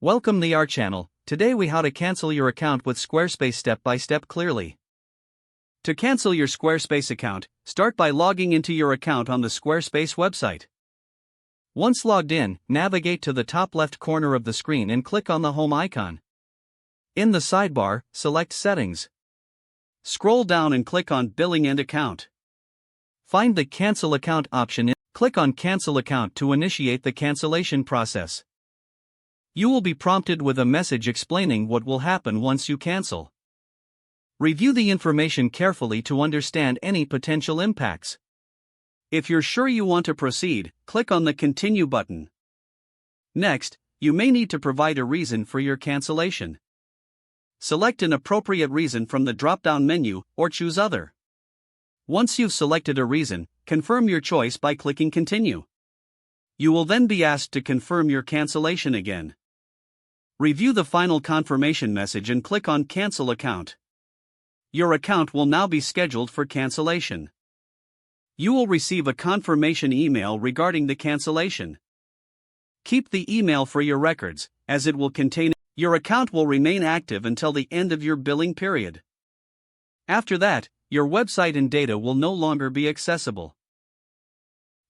Welcome to our channel. Today we how to cancel your account with Squarespace step by step clearly. To cancel your Squarespace account, start by logging into your account on the Squarespace website. Once logged in, navigate to the top left corner of the screen and click on the home icon. In the sidebar, select Settings. Scroll down and click on Billing and Account. Find the Cancel Account option. Click on Cancel Account to initiate the cancellation process. You will be prompted with a message explaining what will happen once you cancel. Review the information carefully to understand any potential impacts. If you're sure you want to proceed, click on the Continue button. Next, you may need to provide a reason for your cancellation. Select an appropriate reason from the drop-down menu, or choose Other. Once you've selected a reason, confirm your choice by clicking Continue. You will then be asked to confirm your cancellation again. Review the final confirmation message and click on Cancel Account. Your account will now be scheduled for cancellation. You will receive a confirmation email regarding the cancellation. Keep the email for your records, as it will contain. Your account will remain active until the end of your billing period. After that, your website and data will no longer be accessible.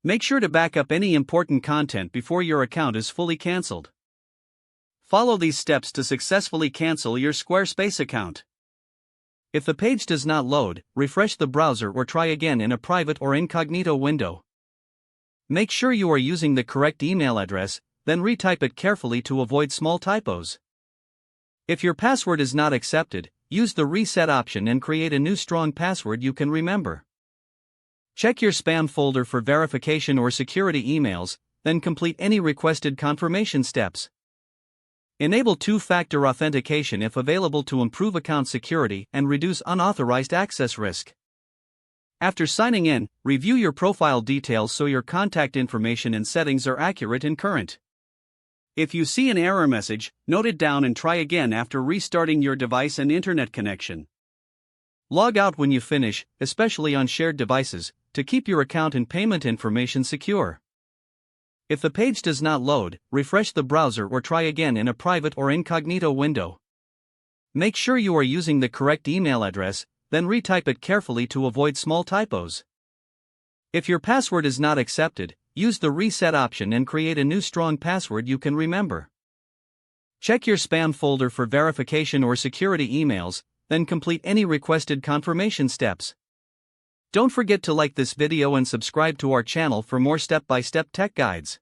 Make sure to back up any important content before your account is fully canceled. Follow these steps to successfully cancel your Squarespace account. If the page does not load, refresh the browser or try again in a private or incognito window. Make sure you are using the correct email address, then retype it carefully to avoid small typos. If your password is not accepted, use the reset option and create a new strong password you can remember. Check your spam folder for verification or security emails, then complete any requested confirmation steps. Enable two-factor authentication if available to improve account security and reduce unauthorized access risk. After signing in, review your profile details so your contact information and settings are accurate and current. If you see an error message, note it down and try again after restarting your device and internet connection. Log out when you finish, especially on shared devices, to keep your account and payment information secure. If the page does not load, refresh the browser or try again in a private or incognito window. Make sure you are using the correct email address, then retype it carefully to avoid small typos. If your password is not accepted, use the reset option and create a new strong password you can remember. Check your spam folder for verification or security emails, then complete any requested confirmation steps. Don't forget to like this video and subscribe to our channel for more step-by-step tech guides.